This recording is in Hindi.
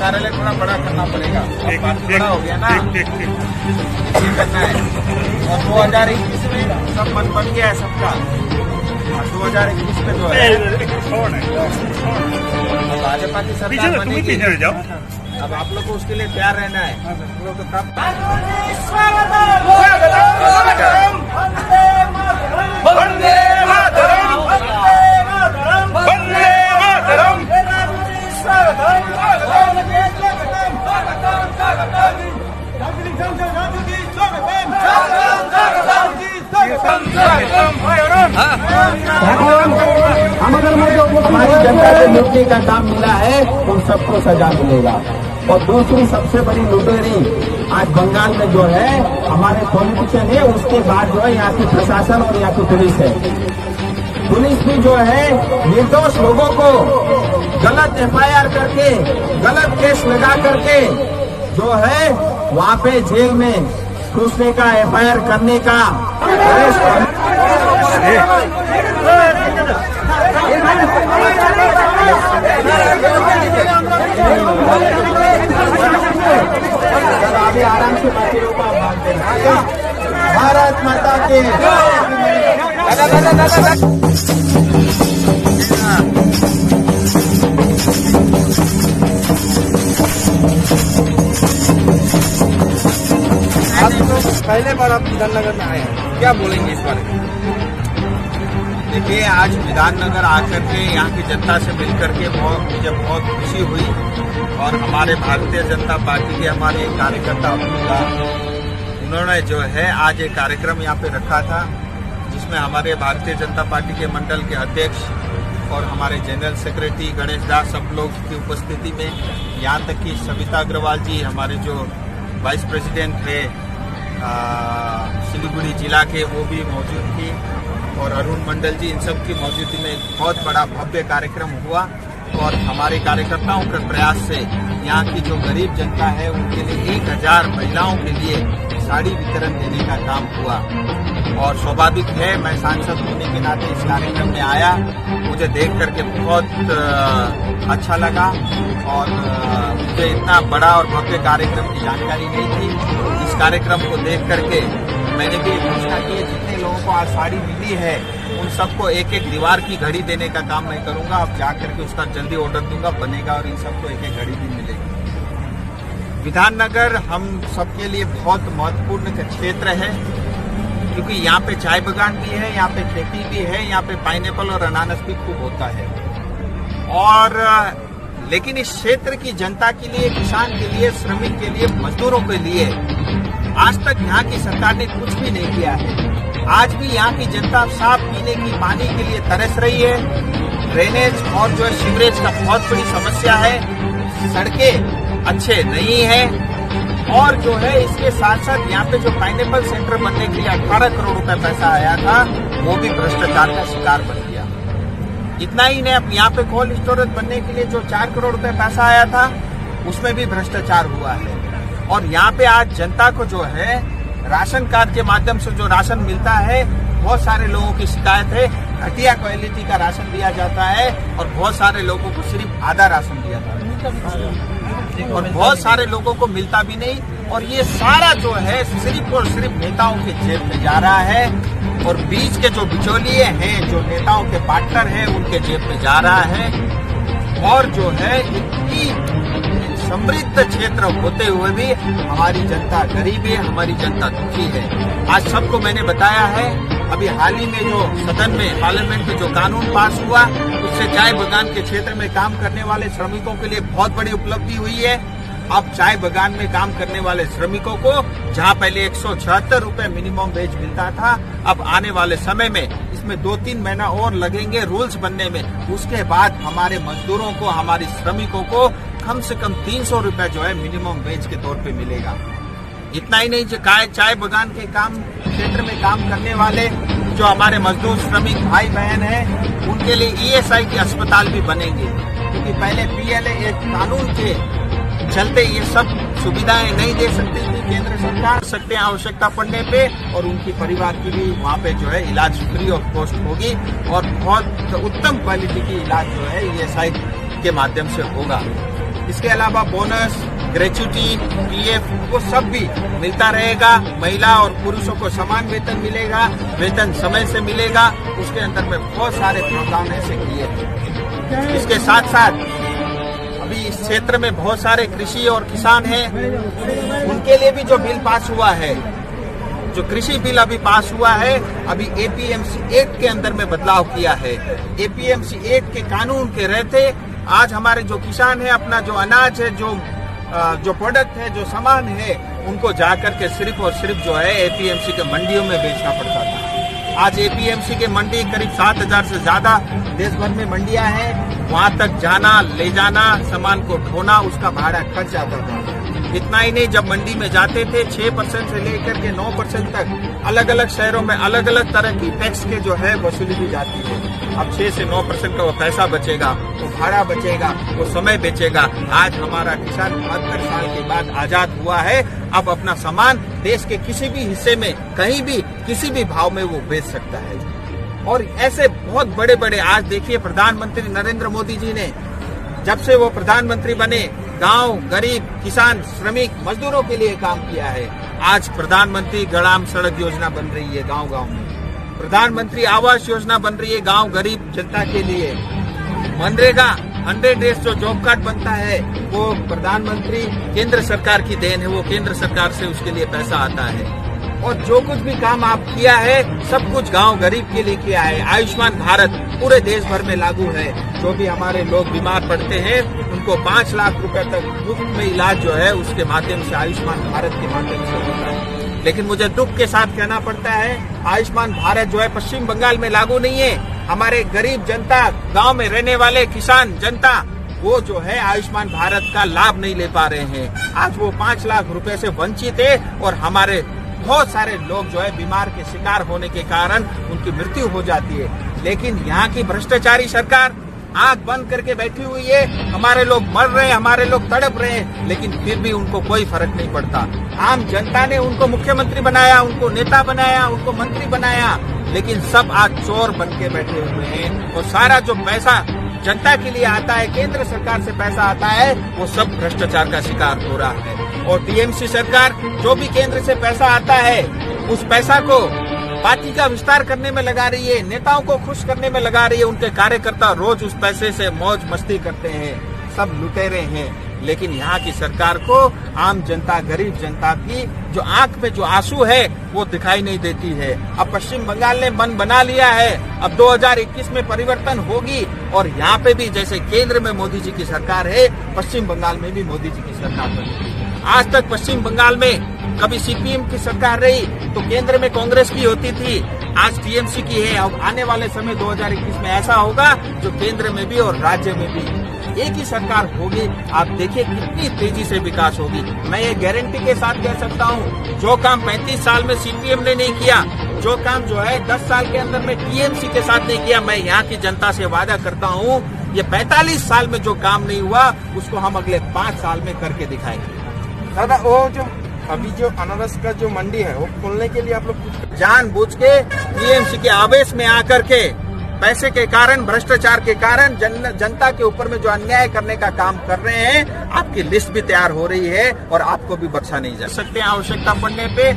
कार्यालय थोड़ा बड़ा करना पड़ेगा, काफी बड़ा हो गया ना, ये करना है। और 2021 में सब मन बन गया है सबका, 2021 में जो है भाजपा की सरकार बनेगी। अब आप लोग को उसके लिए तैयार रहना है। हम लोग तो तब हमारी जनता को लूटने का काम मिला है, उन सबको सजा मिलेगा। और दूसरी सबसे बड़ी लुटेरी आज बंगाल में जो है हमारे पॉलिटिशियन है, उसके बाद जो है यहाँ की प्रशासन और यहाँ की पुलिस है। पुलिस भी जो है निर्दोष लोगों को गलत FIR करके, गलत केस लगा करके जो है वहाँ पे जेल में घुसने का, FIR करने का अभी आराम से बाकी लोग भागते हैं। भारत माता के पहले बार आप विधाननगर में आए हैं, क्या बोलेंगे इस बारे में? देखिए, आज विधाननगर आकर के यहाँ की जनता से मिलकर के मुझे बहुत खुशी हुई। और हमारे भारतीय जनता पार्टी के हमारे कार्यकर्ता उन्होंने जो है आज एक कार्यक्रम यहाँ पे रखा था, जिसमें हमारे भारतीय जनता पार्टी के मंडल के अध्यक्ष और हमारे जनरल सेक्रेटरी गणेश दास सब लोग की उपस्थिति में, यहाँ तक कि सविता अग्रवाल जी हमारे जो वाइस प्रेसिडेंट थे सिलीगुड़ी जिला के, वो भी मौजूद थी, और अरुण मंडल जी, इन सब की मौजूदगी में एक बहुत बड़ा भव्य कार्यक्रम हुआ। और हमारे कार्यकर्ताओं के प्रयास से यहाँ की जो गरीब जनता है उनके लिए 1000 महिलाओं के लिए साड़ी वितरण देने का काम हुआ। और स्वाभाविक है, मैं सांसद होने के नाते इस कार्यक्रम में आया, मुझे देख करके बहुत अच्छा लगा। और मुझे इतना बड़ा और भव्य कार्यक्रम की जानकारी नहीं थी। इस कार्यक्रम को देख करके मैंने भी घोषणा की, जितने लोगों को आज साड़ी मिली है उन सबको एक एक दीवार की घड़ी देने का काम मैं करूंगा। अब जाकर के उसका जल्दी ऑर्डर दूंगा, बनेगा, और इन सबको एक एक घड़ी भी मिलेगी। विधाननगर हम सबके लिए बहुत महत्वपूर्ण क्षेत्र है, क्योंकि यहाँ पे चाय बागान भी है, यहाँ पे खेती भी है, यहाँ पे पाइनएप्पल और अनानास भी खूब होता है। और लेकिन इस क्षेत्र की जनता के लिए, किसान के लिए, श्रमिक के लिए, मजदूरों के लिए आज तक यहाँ की सरकार ने कुछ भी नहीं किया है। आज भी यहाँ की जनता साफ पीने की पानी के लिए तरस रही है। ड्रेनेज और जो है सीवरेज का बहुत बड़ी समस्या है। सड़कें अच्छे नहीं है। और जो है इसके साथ साथ यहाँ पे जो पाइनएप्पल सेंटर बनने के लिए 18 करोड़ रुपए पैसा आया था, वो भी भ्रष्टाचार का शिकार बन गया। इतना ही नहीं, अब यहाँ पे कोल्ड स्टोरेज बनने के लिए जो 4 करोड़ रुपए पैसा आया था, उसमें भी भ्रष्टाचार हुआ है। और यहाँ पे आज जनता को जो है राशन कार्ड के माध्यम से जो राशन मिलता है, बहुत सारे लोगों की शिकायत है, घटिया क्वालिटी का राशन दिया जाता है और बहुत सारे लोगों को सिर्फ आधा राशन दिया जाता है और बहुत सारे लोगों को मिलता भी नहीं। और ये सारा जो है सिर्फ और सिर्फ नेताओं के जेब में जा रहा है और बीच के जो बिचौलिए हैं, जो नेताओं के पार्टनर हैं, उनके जेब में जा रहा है। और जो है इतनी समृद्ध क्षेत्र होते हुए भी हमारी जनता गरीब है, हमारी जनता दुखी है। आज सबको मैंने बताया है, अभी हाल ही में जो सदन में, पार्लियामेंट में जो कानून पास हुआ, उससे चाय बागान के क्षेत्र में काम करने वाले श्रमिकों के लिए बहुत बड़ी उपलब्धि हुई है। अब चाय बागान में काम करने वाले श्रमिकों को जहां पहले 176 रुपए मिनिमम वेज मिलता था, अब आने वाले समय में इसमें 2-3 महीना और लगेंगे रूल्स बनने में। उसके बाद हमारे मजदूरों को, हमारे श्रमिकों को कम से कम 300 रुपए जो है मिनिमम वेज के तौर पे मिलेगा। इतना ही नहीं, जो चाय बागान के काम क्षेत्र में काम करने वाले जो हमारे मजदूर श्रमिक भाई बहन हैं, उनके लिए ESI के अस्पताल भी बनेंगे, क्योंकि पहले PLA एक कानून के चलते ये सब सुविधाएं नहीं दे सकती थी केंद्र सरकार। सकते हैं आवश्यकता पड़ने पे, और उनकी परिवार की भी वहाँ पे जो है इलाज फ्री ऑफ कॉस्ट होगी और बहुत उत्तम क्वालिटी की इलाज जो है ESI के माध्यम से होगा। इसके अलावा बोनस, ग्रेच्युटी, पीएफ वो सब भी मिलता रहेगा। महिला और पुरुषों को समान वेतन मिलेगा, वेतन समय से मिलेगा। उसके अंदर में बहुत सारे प्रावधान ऐसे किए हैं। इसके साथ साथ अभी इस क्षेत्र में बहुत सारे कृषि और किसान हैं, उनके लिए भी जो बिल पास हुआ है, जो कृषि बिल अभी पास हुआ है, अभी एपीएमसी एक्ट के अंदर में बदलाव किया है। एपीएमसी एक्ट के कानून के रहते आज हमारे जो किसान है अपना जो अनाज है, जो प्रोडक्ट है, जो सामान है, उनको जाकर के सिर्फ और सिर्फ जो है एपीएमसी के मंडियों में बेचना पड़ता था। आज एपीएमसी के मंडी करीब 7,000 से ज्यादा देश भर में मंडियां हैं। वहां तक जाना, ले जाना, सामान को ढोना, उसका भाड़ा खर्च आता था। इतना ही नहीं, जब मंडी में जाते थे 6% से लेकर के 9% तक अलग अलग शहरों में अलग अलग तरह की टैक्स के जो है वसूली भी जाती है। अब 6 से 9% का वो पैसा बचेगा, वो भाड़ा बचेगा, वो समय बचेगा। आज हमारा किसान 72 साल के बाद आजाद हुआ है, अब अपना सामान देश के किसी भी हिस्से में, कहीं भी, किसी भी भाव में वो बेच सकता है। और ऐसे बहुत बड़े बड़े, आज देखिए प्रधानमंत्री नरेंद्र मोदी जी ने जब से वो प्रधानमंत्री बने, गांव, गरीब, किसान, श्रमिक, मजदूरों के लिए काम किया है। आज प्रधानमंत्री ग्राम सड़क योजना बन रही है गांव गांव में, प्रधानमंत्री आवास योजना बन रही है गांव गरीब जनता के लिए। मनरेगा 100 डेज जो जॉब कार्ड बनता है वो प्रधानमंत्री केंद्र सरकार की देन है, वो केंद्र सरकार से उसके लिए पैसा आता है। और जो कुछ भी काम आप किया है सब कुछ गांव गरीब के लिए किया है। आयुष्मान भारत पूरे देश भर में लागू है। जो भी हमारे लोग बीमार पड़ते हैं उनको 5 लाख रुपए तक मुफ्त में इलाज जो है उसके माध्यम से, आयुष्मान भारत के माध्यम से होता है। लेकिन मुझे दुख के साथ कहना पड़ता है, आयुष्मान भारत जो है पश्चिम बंगाल में लागू नहीं है। हमारे गरीब जनता, गांव में रहने वाले किसान जनता, वो जो है आयुष्मान भारत का लाभ नहीं ले पा रहे हैं। आज वो 5 लाख रुपए से वंचित है और हमारे बहुत सारे लोग जो है बीमार के शिकार होने के कारण उनकी मृत्यु हो जाती है। लेकिन यहाँ की भ्रष्टाचारी सरकार आंख बंद करके बैठी हुई है। हमारे लोग मर रहे हैं, हमारे लोग तड़प रहे हैं, लेकिन फिर भी उनको कोई फर्क नहीं पड़ता। आम जनता ने उनको मुख्यमंत्री बनाया, उनको नेता बनाया, उनको मंत्री बनाया, लेकिन सब आज चोर बन के बैठे हुए हैं। और सारा जो पैसा जनता के लिए आता है, केंद्र सरकार से पैसा आता है, वो सब भ्रष्टाचार का शिकार हो रहा है। और टीएमसी सरकार जो भी केंद्र से पैसा आता है उस पैसा को पार्टी का विस्तार करने में लगा रही है, नेताओं को खुश करने में लगा रही है। उनके कार्यकर्ता रोज उस पैसे से मौज मस्ती करते हैं, सब लुटेरे हैं। लेकिन यहाँ की सरकार को आम जनता, गरीब जनता की जो आंख में जो आंसू है वो दिखाई नहीं देती है। अब पश्चिम बंगाल ने मन बना लिया है, अब 2021 में परिवर्तन होगी और यहाँ पे भी जैसे केंद्र में मोदी जी की सरकार है, पश्चिम बंगाल में भी मोदी जी की सरकार बनेगी। आज तक पश्चिम बंगाल में कभी सीपीएम की सरकार रही तो केंद्र में कांग्रेस की होती थी, आज टीएमसी की है। अब आने वाले समय 2021 में ऐसा होगा जो केंद्र में भी और राज्य में भी एक ही सरकार होगी। आप देखिए कितनी तेजी से विकास होगी। मैं ये गारंटी के साथ कह सकता हूँ, जो काम 35 साल में सीपीएम ने नहीं किया, जो काम जो है 10 साल के अंदर में टीएमसी के साथ नहीं किया, मैं यहाँ की जनता से वादा करता हूँ ये 45 साल में जो काम नहीं हुआ उसको हम अगले 5 साल में करके दिखाएंगे। दादा, वो जो अभी जो अनारस का जो मंडी है वो खोलने के लिए आप लोग जानबूझ के टीएमसी के आवेश में आकर के, पैसे के कारण, भ्रष्टाचार के कारण जनता के ऊपर में जो अन्याय करने का काम कर रहे हैं, आपकी लिस्ट भी तैयार हो रही है और आपको भी बख्शा नहीं जा सकते आवश्यकता पड़ने पे।